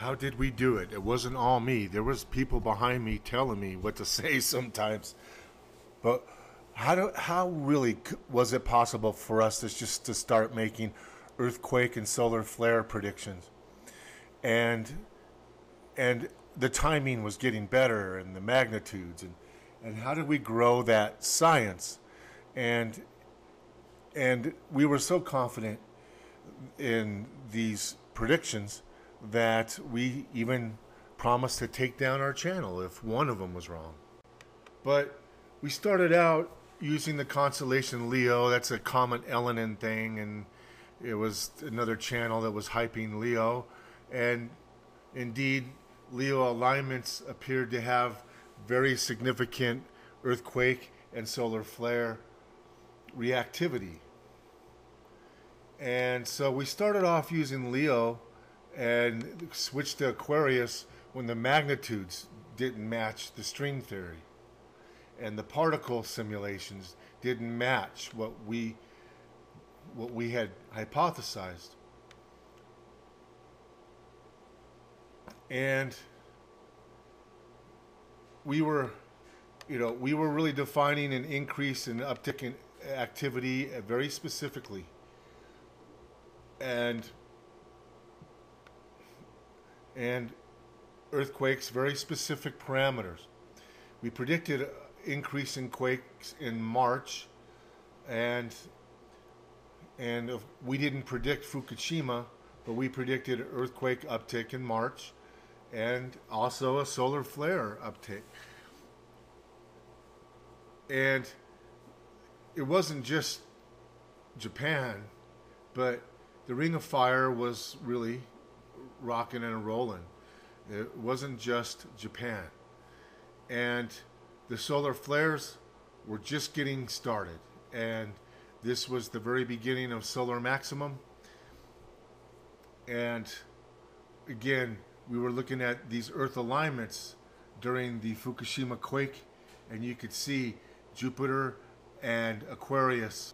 How did we do it? It wasn't all me. There was people behind me telling me what to say sometimes. But how really was it possible for us to start making earthquake and solar flare predictions? And the timing was getting better, and the magnitudes, and how did we grow that science? And we were so confident in these predictions that we even promised to take down our channel if one of them was wrong. But we started out using the constellation Leo. That's a common Elenin thing, and it was another channel that was hyping Leo. And indeed, Leo alignments appeared to have very significant earthquake and solar flare reactivity. And so we started off using Leo and switched to Aquarius when the magnitudes didn't match the string theory, and the particle simulations didn't match what we had hypothesized. And we were really defining an increase in uptick in activity very specifically, and earthquakes, very specific parameters. We predicted increase in quakes in March, and we didn't predict Fukushima, but we predicted earthquake uptick in March, and also a solar flare uptick. And it wasn't just Japan, but the Ring of Fire was really rocking and rolling. It wasn't just Japan. And the solar flares were just getting started. And this was the very beginning of solar maximum. And again, we were looking at these Earth alignments during the Fukushima quake, and you could see Jupiter and Aquarius,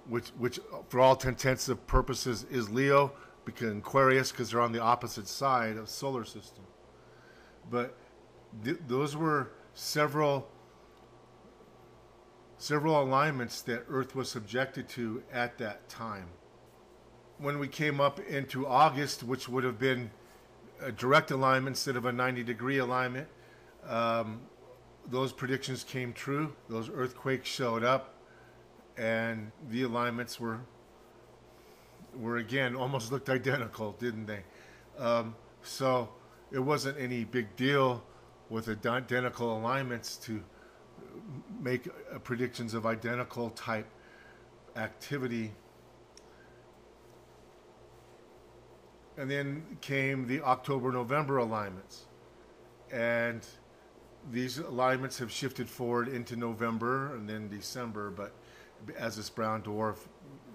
which for all intents and purposes is Leo, because Aquarius, because they're on the opposite side of the solar system. But those were several alignments that Earth was subjected to at that time. When we came up into August, which would have been a direct alignment instead of a 90-degree alignment, those predictions came true. Those earthquakes showed up, and the alignments were again almost looked identical, didn't they? So it wasn't any big deal with identical alignments to make predictions of identical type activity. And then came the October-November alignments, and these alignments have shifted forward into November and then December, but as this Brown Dwarf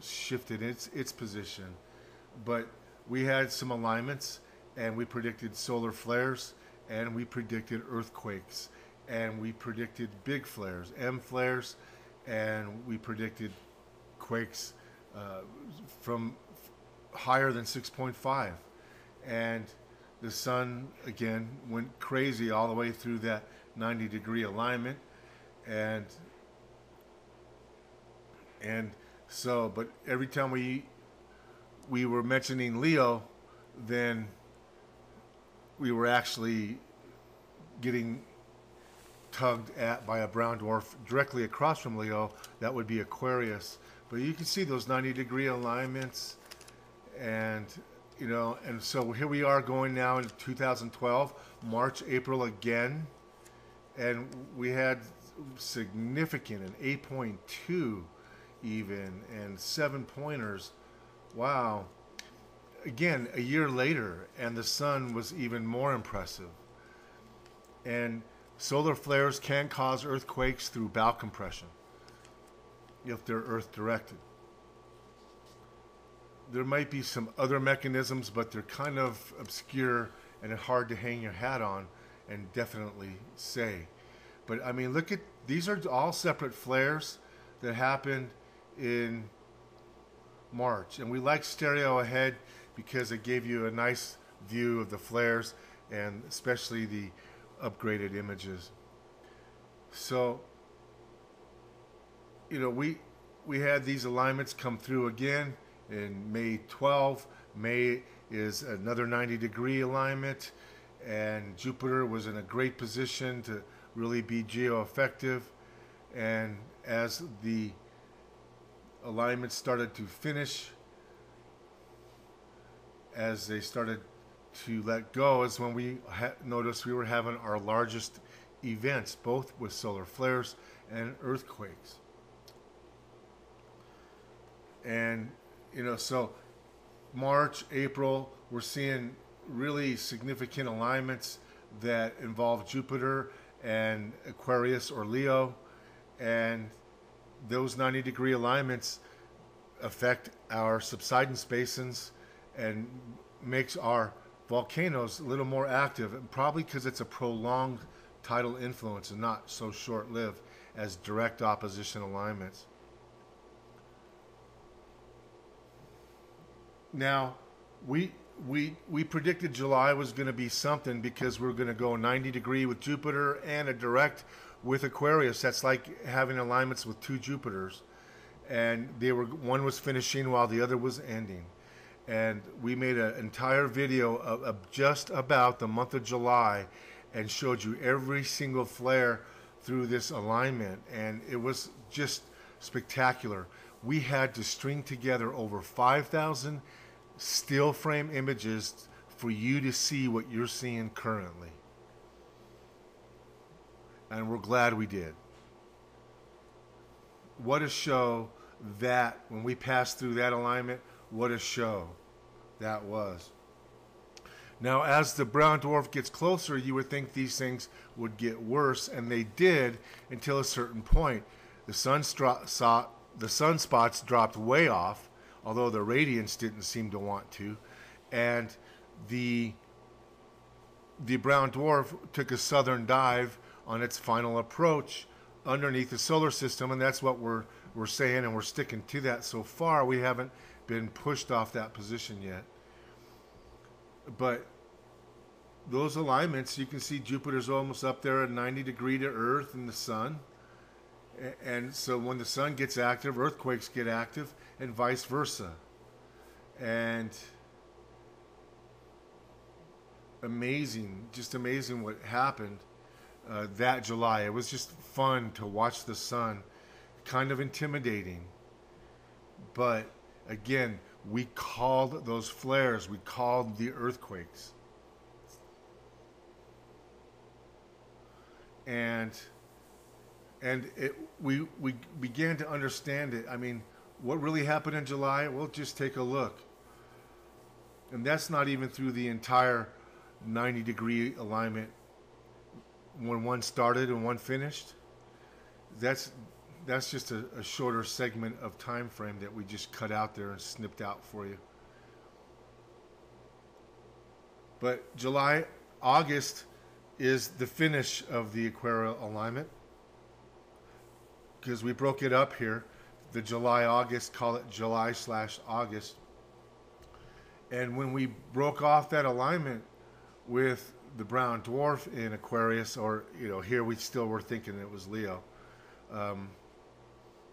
shifted its position. But we had some alignments, and we predicted solar flares, and we predicted earthquakes, and we predicted big flares, M flares, and we predicted quakes from higher than 6.5. And the sun again went crazy all the way through that 90-degree alignment, and so, but every time we were mentioning Leo, then we were actually getting tugged at by a brown dwarf directly across from Leo. That would be Aquarius. But you can see those 90-degree alignments, and and so here we are going now in 2012, March, April again, and we had significant, an 8.2 even, and 7-pointers. Wow. Again, a year later, and the sun was even more impressive. And solar flares can cause earthquakes through bow compression if they're earth directed. There might be some other mechanisms, but they're kind of obscure and hard to hang your hat on and definitely say. But I mean, look at, these are all separate flares that happened in March. And we like stereo ahead because it gave you a nice view of the flares and especially the upgraded images. So, you know, we had these alignments come through again in May 12. May is another 90-degree alignment, and Jupiter was in a great position to really be geo-effective. And as the alignments started to finish, as they started to let go, is when we noticed we were having our largest events, both with solar flares and earthquakes. And, you know, so March, April, we're seeing really significant alignments that involve Jupiter and Aquarius or Leo. And those 90-degree alignments affect our subsidence basins and makes our volcanoes a little more active, and probably because it's a prolonged tidal influence and not so short-lived as direct opposition alignments. Now, we predicted July was going to be something because we're going to go 90-degree with Jupiter and a direct with Aquarius. That's like having alignments with two Jupiters, and one was finishing while the other was ending. And we made an entire video of just about the month of July and showed you every single flare through this alignment, and it was just spectacular. We had to string together over 5,000 still frame images for you to see what you're seeing currently. And we're glad we did. What a show that, when we passed through that alignment, what a show that was. Now, as the Brown Dwarf gets closer, you would think these things would get worse, and they did until a certain point. The sunspots dropped way off, although the radiance didn't seem to want to, and the Brown Dwarf took a southern dive on its final approach underneath the solar system, and that's what we're saying, and we're sticking to that so far. We haven't been pushed off that position yet. But those alignments, you can see Jupiter's almost up there at 90-degree to Earth and the Sun. And so when the Sun gets active, earthquakes get active, and vice versa. And amazing, just amazing what happened that July. It was just fun to watch the Sun, kind of intimidating. But again, we called those flares, we called the earthquakes. And we began to understand it. I mean, what really happened in July? We'll just take a look. And that's not even through the entire 90-degree alignment when one started and one finished. That's just a shorter segment of time frame that we just cut out there and snipped out for you. But August is the finish of the Aquarius alignment, because we broke it up here. The July-August, call it July/August. And when we broke off that alignment with the Brown Dwarf in Aquarius, or, you know, here we still were thinking it was Leo.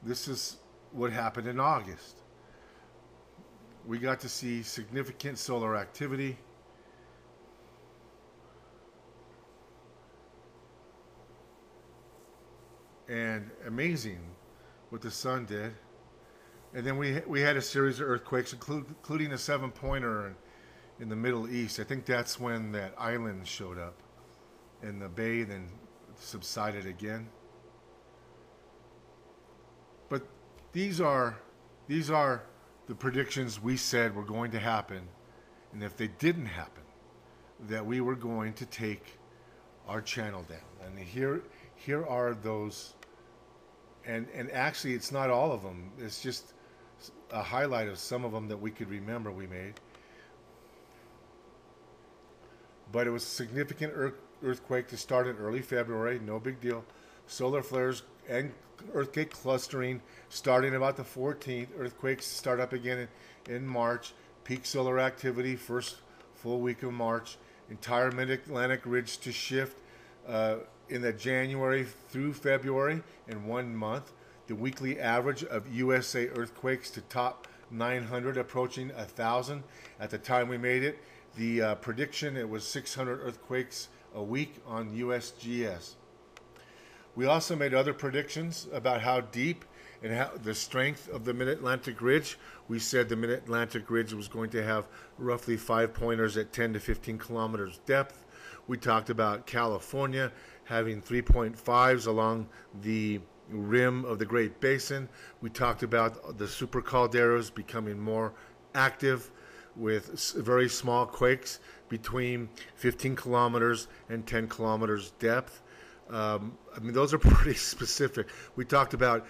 This is what happened in August. We got to see significant solar activity. And amazing what the Sun did. And then we had a series of earthquakes, including a 7-pointer in the Middle East. I think that's when that island showed up in the bay, then subsided again. But these are the predictions we said were going to happen, and if they didn't happen, that we were going to take our channel down. And here are those, and actually it's not all of them. It's just a highlight of some of them that we could remember we made. But it was a significant earthquake to start in early February, no big deal. Solar flares and earthquake clustering starting about the 14th. Earthquakes start up again in March. Peak solar activity first full week of March. Entire mid-Atlantic ridge to shift in the January through February in 1 month. The weekly average of USA earthquakes to top 900, approaching 1,000 at the time we made it. The prediction, it was 600 earthquakes a week on USGS. We also made other predictions about how deep and how the strength of the Mid-Atlantic Ridge. We said the Mid-Atlantic Ridge was going to have roughly 5-pointers at 10 to 15 kilometers depth. We talked about California having 3.5s along the rim of the Great Basin. We talked about the super calderas becoming more active with very small quakes between 15 kilometers and 10 kilometers depth. I mean, those are pretty specific. We talked about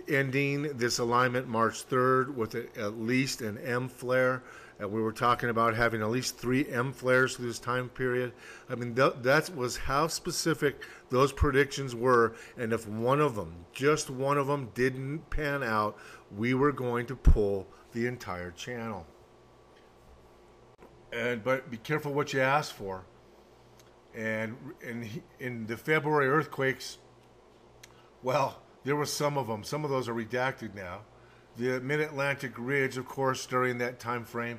ending this alignment March 3rd with at least an M flare. We were talking about having at least 3 M flares through this time period. I mean, that was how specific those predictions were. And if one of them, just one of them, didn't pan out, we were going to pull the entire channel. But be careful what you ask for. And in the February earthquakes, well, there were some of them. Some of those are redacted now. The Mid-Atlantic Ridge, of course, during that time frame,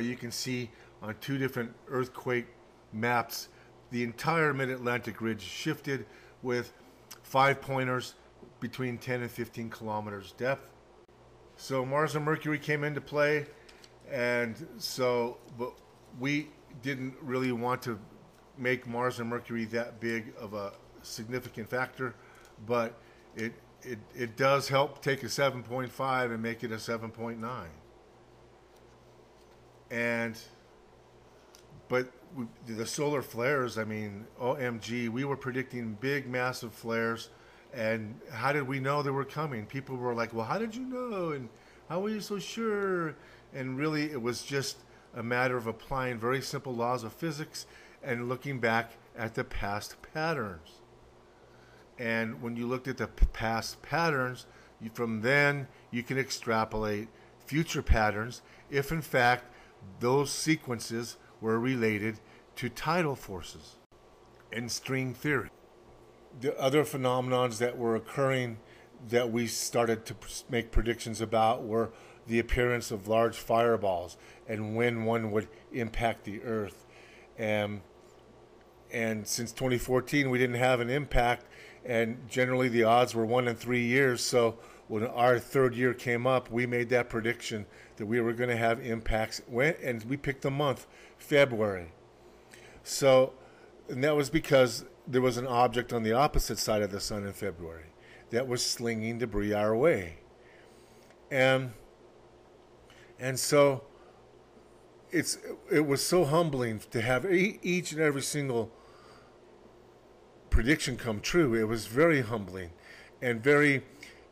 you can see on 2 different earthquake maps, the entire Mid-Atlantic Ridge shifted with 5-pointers between 10 and 15 kilometers depth. So Mars and Mercury came into play, and so but we didn't really want to make Mars and Mercury that big of a significant factor, but it does help take a 7.5 and make it a 7.9. But the solar flares, I mean, OMG, we were predicting big, massive flares, and how did we know they were coming? People were like, well, how did you know? And how were you so sure? And really, it was just a matter of applying very simple laws of physics and looking back at the past patterns. And when you looked at the past patterns, from then you can extrapolate future patterns if in fact those sequences were related to tidal forces and string theory. The other phenomenons that were occurring that we started to make predictions about were the appearance of large fireballs and when one would impact the Earth. And since 2014, we didn't have an impact, and generally the odds were 1 in 3 years. So when our 3rd year came up, we made that prediction that we were going to have impacts, and we picked the month, February. So, and that was because there was an object on the opposite side of the sun in February that was slinging debris our way. And so it was so humbling to have each and every single prediction come true. It was very humbling and it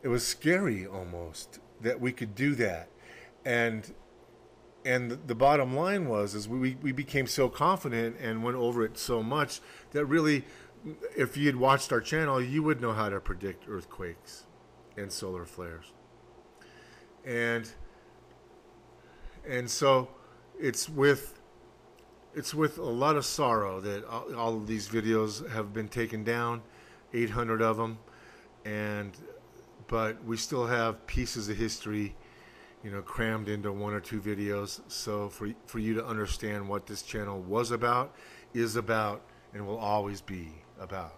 was scary almost that we could do that. And the bottom line was we became so confident and went over it so much that really, if you had watched our channel, you would know how to predict earthquakes and solar flares. And so it's with a lot of sorrow that all of these videos have been taken down, 800 of them, but we still have pieces of history, crammed into 1 or 2 videos. So for you to understand what this channel was about, is about, and will always be about.